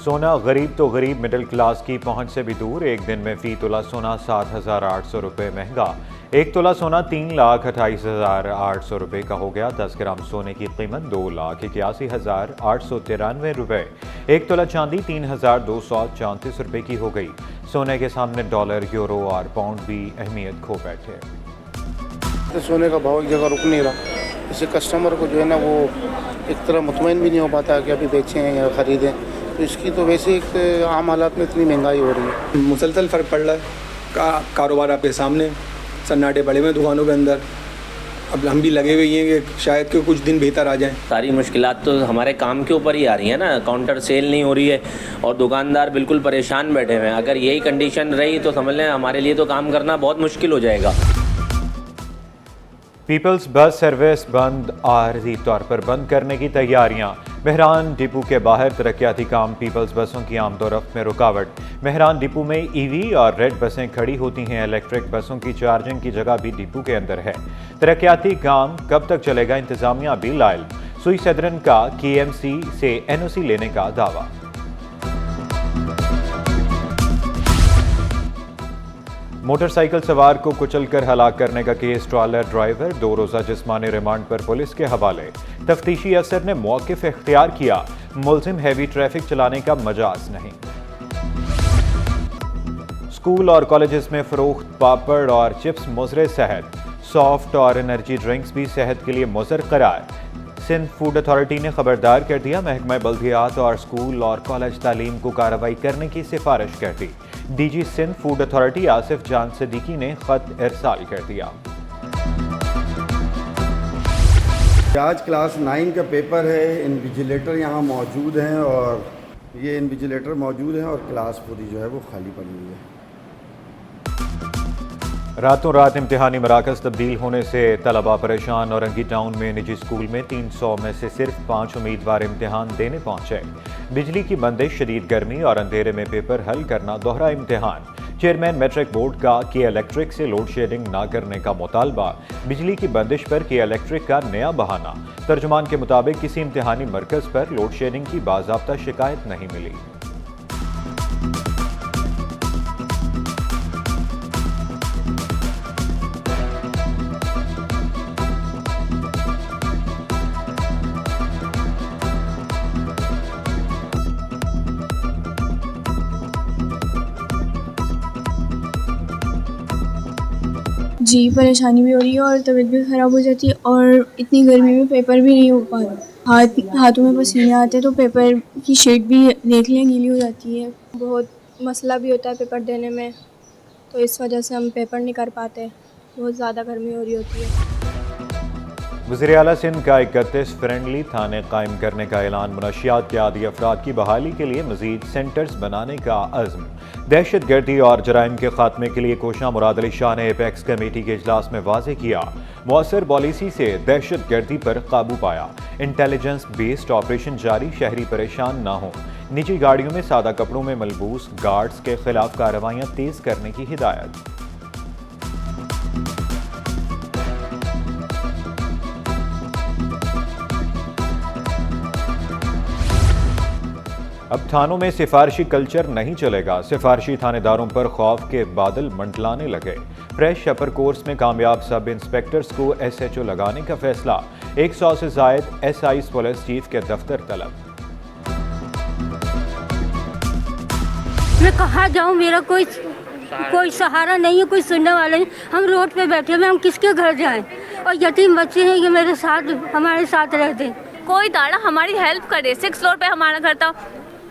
सोना गरीब तो गरीब मिडिल क्लास की पहुंच से भी दूर। एक दिन में फी तोला सोना 7,800 रुपये महंगा। एक तोला सोना 3,28,800 रुपये का हो गया। 10 ग्राम सोने की कीमत 2,81,893 रुपये। एक तोला चांदी 3,234 रुपये की हो गई। सोने के सामने डॉलर, यूरो और पाउंड भी अहमियत खो बैठे। तो सोने का भाव एक जगह रुक नहीं रहा, इससे कस्टमर को जो है ना वो एक तरह मुतमईन भी नहीं हो पाता कि अभी बेचें या ख़रीदें। तो इसकी तो वैसे एक आम हालात में इतनी महंगाई हो रही है, मुसलसल फ़र्क पड़ रहा है। कारोबार आपके सामने सन्नाटे पड़े हुए दुकानों के अंदर। अब हम भी लगे हुए हैं कि शायद कि कुछ दिन बेहतर आ जाएं। सारी मुश्किलात तो हमारे काम के ऊपर ही आ रही है ना। काउंटर सेल नहीं हो रही है और दुकानदार बिल्कुल परेशान बैठे हुए हैं। अगर यही कंडीशन रही तो समझ लें हमारे लिए तो काम करना बहुत मुश्किल हो जाएगा। पीपल्स बस सर्विस बंद, आर्जी तौर पर बंद करने की तैयारियां। मेहरान डिपो के बाहर तरक्याती काम, पीपल्स बसों की आमदोरफ्त में रुकावट। मेहरान डिपो में ईवी और रेड बसें खड़ी होती हैं। इलेक्ट्रिक बसों की चार्जिंग की जगह भी डिपो के अंदर है। तरक्याती काम कब तक चलेगा, इंतजामिया भी लाइल। सुई सदरन का KMC से NOC लेने का दावा। मोटरसाइकिल सवार को कुचलकर हलाक करने का केस, ट्रॉलर ड्राइवर 2 रोज़ा जिस्मानी रिमांड पर पुलिस के हवाले। तफ्तीशी अफसर ने मौक़िफ़ इख्तियार किया, मुल्जिम हैवी ट्रैफिक चलाने का मजाज नहीं। स्कूल और कॉलेजेस में फ़रोख्त पापड़ और चिप्स मुज़र सेहत। सॉफ्ट और एनर्जी ड्रिंक्स भी सेहत के लिए मुज़र करार। सिंध फूड अथॉरिटी ने खबरदार कर दिया, महकमा बल्दियात और स्कूल और कॉलेज तालीम को कार्रवाई करने की सिफारिश कर दी। DG Sindh food authority Asif Jan Siddiqui ने खत इरसाल कर दिया। आज क्लास 9 का पेपर है। इन्विजिलेटर यहाँ मौजूद हैं और ये इन्विजिलेटर मौजूद हैं और क्लास पूरी जो है वो खाली पड़ी हुई है। रातों रात इम्तिहानी मराकज़ तब्दील होने से तलबा परेशान। औरंगी टाउन में निजी स्कूल में 300 में से सिर्फ 5 उम्मीदवार इम्तिहान देने पहुंचे। बिजली की बंदिश, शदीद गर्मी और अंधेरे में पेपर हल करना दोहरा इम्तिहान। चेयरमैन मैट्रिक बोर्ड का के इलेक्ट्रिक से लोड शेडिंग ना करने का मुतालबा। बिजली की बंदिश पर के इलेक्ट्रिक का नया बहाना। तर्जुमान के मुताबिक किसी इम्तिहानी मरकज़ पर लोड शेडिंग की बाज़ाब्ता शिकायत नहीं मिली। जी, परेशानी भी हो रही है और तबीयत भी ख़राब हो जाती है और इतनी गर्मी में पेपर भी नहीं हो पा रहा। हाथों में पसीने आते तो पेपर की शीट भी देख लें गीली हो जाती है। बहुत मसला भी होता है पेपर देने में, तो इस वजह से हम पेपर नहीं कर पाते। बहुत ज़्यादा गर्मी हो रही होती है। वज़ीर आला सिंध का 31 फ्रेंडली थाने कायम करने का ऐलान। मुनशियात के आदी अफराद की बहाली के लिए मजीद सेंटर्स बनाने का अज़्म। दहशत गर्दी और जराइम के खात्मे के लिए कोशियां। मुराद अली शाह ने एपेक्स कमेटी के इजलास में वाज़े किया, मौसर पॉलिसी से दहशत गर्दी पर काबू पाया। इंटेलिजेंस बेस्ड ऑपरेशन जारी, शहरी परेशान ना हो। निजी गाड़ियों में सादा कपड़ों में मलबूस गार्ड्स के खिलाफ कार्रवाइयाँ तेज करने की हिदायत। अब थानों में सिफारशी कल्चर नहीं चलेगा। सिफारशी थानेदारों पर खौफ के बादल मंडलाने लगे। फ्रेश अपर कोर्स में कामयाब सब इंस्पेक्टर्स को SHO लगाने का फैसला। 100 से जायद SIs पुलिस चीफ के दफ्तर तलब। मैं कहाँ जाऊँ, मेरा कोई सहारा नहीं है, कोई सुनने वाला नहीं। हम रोड पे बैठे हुए, हम किसके घर जाएं? और यतीम बच्चे हैं ये मेरे साथ, हमारे साथ रहते हैं। कोई दाड़ा हमारी हेल्प करे। 6 फ्लोर पे हमारा घर था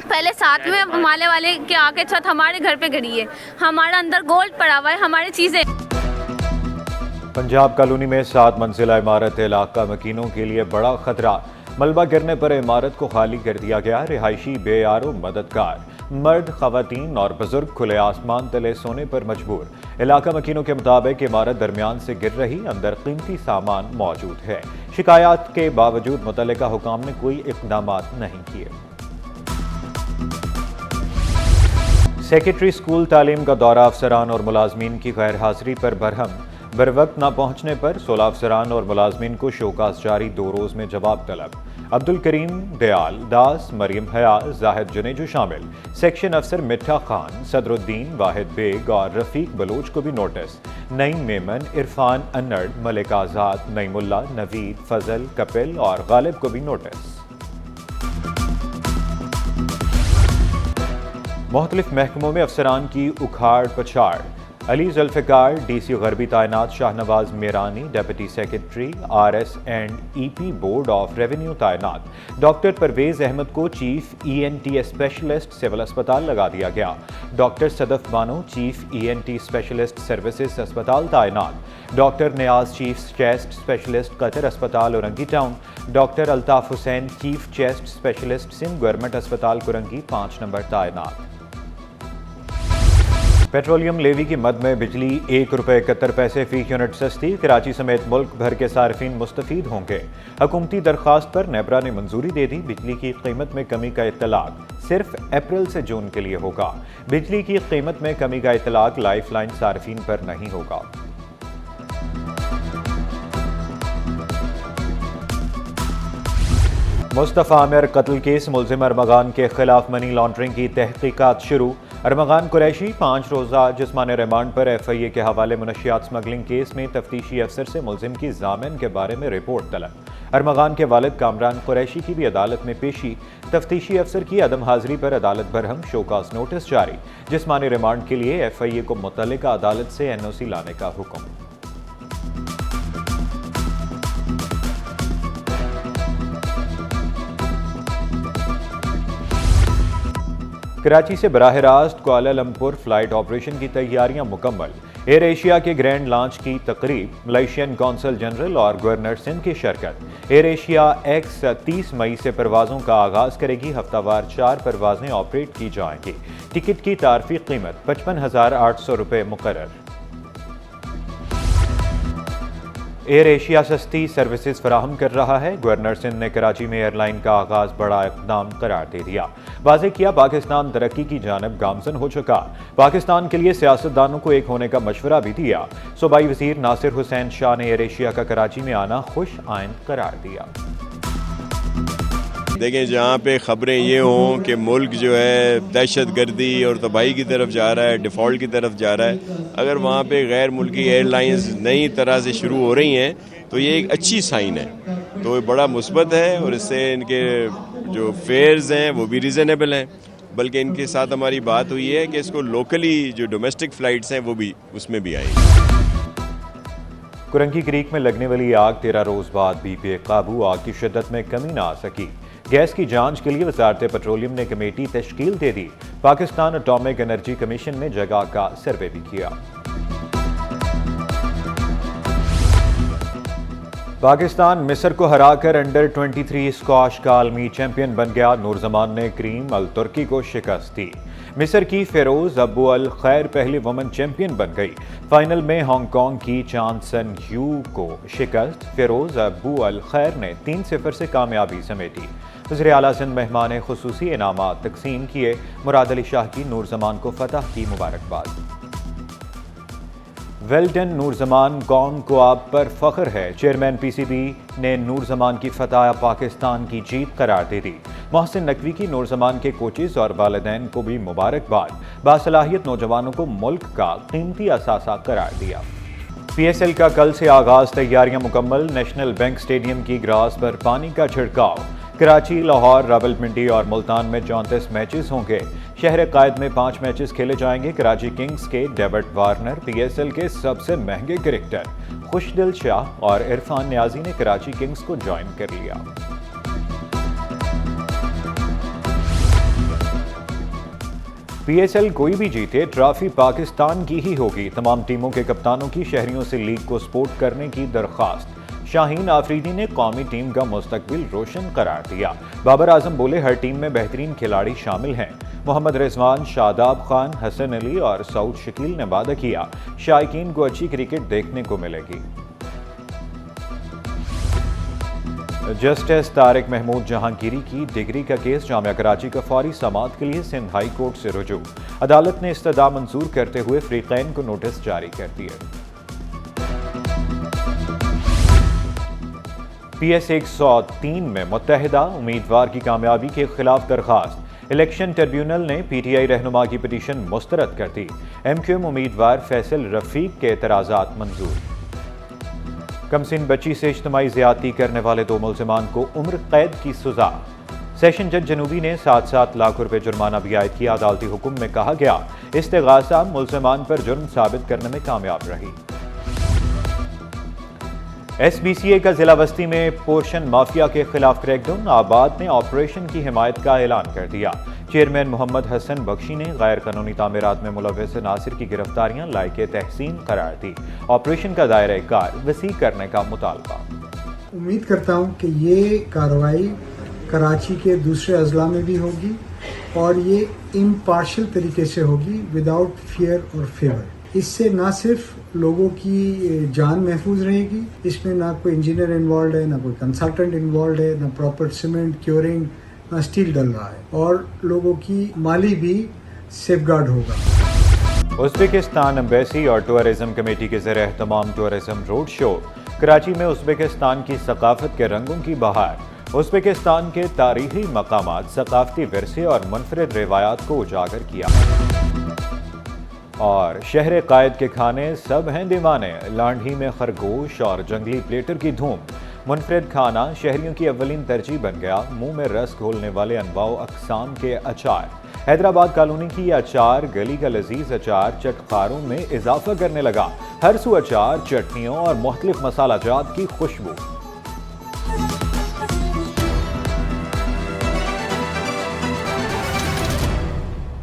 पहले, साथ में अब माले वाले के आके छत हमारे घर पे गिरी है। हमारा अंदर गोल्ड पड़ा हुआ है, हमारी चीजें। पंजाब कॉलोनी में 7 मंजिला इमारत इलाका मकीनों के लिए बड़ा खतरा। मलबा गिरने पर इमारत को खाली कर दिया गया। रिहायशी बेयारो मददगार, मर्द, खवातीन और बुजुर्ग खुले आसमान तले सोने पर मजबूर। इलाका मकीनों के मुताबिक इमारत दरमियान से गिर रही, अंदर कीमती सामान मौजूद है। शिकायत के बावजूद मुतल्लिका हुकाम ने कोई इक़दाम नहीं किए। सेक्रेटरी स्कूल तालीम का दौरा, अफसरान और मुलाजमीन की गैर हाजिरी पर बरहम। बर वक्त न पहुंचने पर 16 अफसरान और मुलाजमीन को शोकास जारी, 2 रोज़ में जवाब तलब। अब्दुल करीम दयाल दास, मरियम हया, जाहिद जुनेजो शामिल। सेक्शन अफसर मिठा खान, सदरुद्दीन, वाहिद बेग और रफीक बलोच को भी नोटिस। नईम मेमन, इरफान अन्नड़, मलिक आज़ाद, नईमुल्ला, नवीद, फजल, कपिल और गालिब को भी नोटिस। मुख्तलिफ महकमों में अफसरान की उखाड़ पछाड़। अली जुल्फ़िकार डीसी गरबी तैनात, Shahnawaz Mirani deputy secretary RS and EP board of revenue तैनात। डॉक्टर परवेज़ अहमद को चीफ ENT स्पेशलिस्ट सिविल अस्पताल लगा दिया गया। Doctor Sadaf Bano chief ENT specialist services अस्पताल तैनात। Doctor Niaz chief chest specialist Qatar अस्पताल Orangi town. Doctor Altaf Hussain chief chest specialist Sindh government अस्पताल कुरंगी 5 नंबर तैनात। पेट्रोलियम लेवी की मद में बिजली ₹1.71 फी यूनिट सस्ती। कराची समेत मुल्क भर के सार्फिन मुस्तफीद होंगे। हुकूमती दरख्वास्त पर नेबरा ने मंजूरी दे दी। बिजली की कीमत में कमी का इत्तलाक सिर्फ अप्रैल से जून के लिए होगा। बिजली की कीमत में कमी का इत्तलाक लाइफ लाइन सार्फिन पर नहीं होगा। मुस्तफ़ा आमिर कत्ल केस, मुलजिम अरमगान के खिलाफ मनी लॉन्ड्रिंग की तहकीकात शुरू। अरमगान कुरैशी 5 रोज़ा जिस्मानी रिमांड पर FIA के हवाले। मुनशियात स्मगलिंग केस में तफ्तीशी अफसर से मुलजिम की जामिन के बारे में रिपोर्ट तलब। अरमगान के वालिद कामरान कुरैशी की भी अदालत में पेशी। तफ्तीशी अफसर की अदम हाजिरी पर अदालत बरहम, शोकास नोटिस जारी। जिस्मानी रिमांड के लिए FIA को मुतल्लिका अदालत से NOC लाने का हुक्म। कराची से बराह रास्त कुआलालंपुर फ्लाइट ऑपरेशन की तैयारियां मुकम्मल। एयर एशिया के ग्रैंड लॉन्च की तकरीब, मलेशियन कौंसल जनरल और गवर्नर सिंध की शिरकत। एयर एशिया X 30 मई से परवाज़ों का आगाज़ करेगी। हफ्तावार 4 परवाज़ें ऑपरेट की जाएंगी। टिकट की तारफी कीमत ₹55,800 मुकर्रर। एयर एशिया सस्ती सर्विसेज फराहम कर रहा है। गवर्नर सिंध ने कराची में एयरलाइन का आगाज बड़ा इक़दाम करार दे दिया। वाज़ेह किया पाकिस्तान तरक्की की जानिब गामज़न हो चुका। पाकिस्तान के लिए सियासतदानों को एक होने का मशवरा भी दिया। सूबाई वज़ीर नासिर हुसैन शाह ने एयर एशिया का कराची में आना खुश आइंद करार दिया। देखें, जहाँ पे ख़बरें ये हों कि मुल्क जो है दहशत गर्दी और तबाही की तरफ जा रहा है, डिफ़ॉल्ट की तरफ जा रहा है, अगर वहाँ पे गैर मुल्की एयरलाइंस नई तरह से शुरू हो रही हैं तो ये एक अच्छी साइन है। तो ये बड़ा मुस्बत है और इससे इनके जो फेयर्स हैं वो भी रीज़नेबल हैं। बल्कि इनके साथ हमारी बात हुई है कि इसको लोकली जो डोमेस्टिक फ़्लाइट्स हैं वो भी उसमें भी आएंगी। कुरंगी क्रीक में लगने वाली आग 13 रोज़ बाद भी बेकाबू। आग की शिद्दत में कमी ना आ सकी। गैस की जांच के लिए वज़ारत पेट्रोलियम ने कमेटी तश्कील दे दी। पाकिस्तान एटॉमिक एनर्जी कमीशन ने जगह का सर्वे भी किया। पाकिस्तान मिस्र को हराकर अंडर 23 स्क्वाश का आलमी चैंपियन बन गया। नूरजमान ने करीम अल तुर्की को शिकस्त दी। मिस्र की फेरोज अबू अल खैर पहली वुमेन चैंपियन बन गई। फाइनल में हांगकांग की चांद सन यू को शिकस्त। फेरोज अबू अल खैर ने 3-0 से कामयाबी समेटी। वज़ीर आला सिंध मेहमान खुसूसी इनामात तकसीम किए। मुराद अली शाह की नूरजमान को फतह की मुबारकबाद। वेल्डन नूरजमान, कौम को आप पर फख्र है। चेयरमैन PCB ने नूरजमान की फतह पाकिस्तान की जीत करार दे दी। मोहसिन नकवी की नूरजमान के कोचेज़ और वालिदैन को भी मुबारकबाद। बासलाहियत नौजवानों को मुल्क का कीमती असासा करार दिया। PSL का कल से आगाज, तैयारियां मुकम्मल। नेशनल बैंक स्टेडियम की ग्रास पर पानी का छिड़काव। कराची, लाहौर, रावलपिंडी और मुल्तान में 34 मैचेस होंगे। शहर कायद में 5 मैचेस खेले जाएंगे। कराची किंग्स के डेविड वार्नर PSL के सबसे महंगे क्रिकेटर खुशदिल शाह और इरफान न्याजी ने कराची किंग्स को ज्वाइन कर लिया। PSL कोई भी जीते, ट्रॉफी पाकिस्तान की ही होगी। तमाम टीमों के कप्तानों की शहरियों से लीग को सपोर्ट करने की दरख्वास्त। शाहीन आफरीदी ने कौमी टीम का मुस्तकबिल रोशन करार दिया। बाबर आजम बोले, हर टीम में बेहतरीन खिलाड़ी शामिल हैं। मोहम्मद रिजवान, शादाब खान, हसन अली और सऊद शकील ने वादा किया, शायकीन को अच्छी क्रिकेट देखने को मिलेगी। जस्टिस तारिक महमूद जहांगीरी की डिग्री का केस जामिया कराची का फौरी समाअत के लिए सिंध हाई कोर्ट से रुजू। अदालत ने इस्तदा मंजूर करते हुए फरीकैन को नोटिस जारी कर दिए। PS 103 में मुत्तहिदा उम्मीदवार की कामयाबी के खिलाफ दरखास्त। इलेक्शन ट्रिब्यूनल ने PTI रहनुमा की पिटीशन मुस्तरद कर दी। MQM उम्मीदवार फैसल रफीक के एतराज़ात मंजूर। कमसिन बच्ची से इज्तिमाई ज़्यादती करने वाले 2 मुल्ज़िमान को उम्र कैद की सज़ा। सेशन जज जनूबी ने 7-7 लाख रुपए जुर्माना भी आयद किया। अदालती हुक्म में कहा गया इस्तिगासा मुल्ज़िमान पर जुर्म साबित करने में कामयाब रही। SBCA का जिला बस्ती में पोर्शन माफिया के खिलाफ क्रैकडाउन। आबाद ने ऑपरेशन की हिमायत का ऐलान कर दिया। चेयरमैन मोहम्मद हसन बख्शी ने गैर कानूनी तामीरात में मुलव्वस नासिर की गिरफ्तारियां लायके तहसीन करार दी। ऑपरेशन का दायरा कार वसी करने का मुतालबा। उम्मीद करता हूं कि ये कार्रवाई कराची के दूसरे अजला में भी होगी और ये इम्पार्शियल तरीके से होगी, विदाउट फियर और फेवर। इससे ना सिर्फ लोगों की जान महफूज रहेगी, इसमें ना कोई इंजीनियर इन्वॉल्व है, ना कोई कंसल्टेंट इन्वॉल्व है, ना प्रॉपर सीमेंट क्योरिंग, ना स्टील डल रहा है, और लोगों की माली भी सेफगार्ड होगा। उज़्बेकिस्तान एम्बेसी और टूरिज्म कमेटी के ज़रिए तमाम टूरिज्म रोड शो। कराची में उज़्बेकिस्तान की सकाफत के रंगों की बहार। उज़्बेकिस्तान के तारीखी मकामात, सकाफती विरसे और मुनफरिद रिवायात को उजागर किया। और शहर कायद के खाने सब हैं दीवाने। लांढी में खरगोश और जंगली प्लेटर की धूम। मुनफरिद खाना शहरियों की अव्वलीन तरजीह बन गया। मुंह में रस घोलने वाले अनवाओ अकसाम के अचार। हैदराबाद कॉलोनी की अचार गली का लजीज अचार चटखारों में इजाफा करने लगा। हर सू अचार, चटनियों और मुख्तलिफ मसाला जात की खुशबू।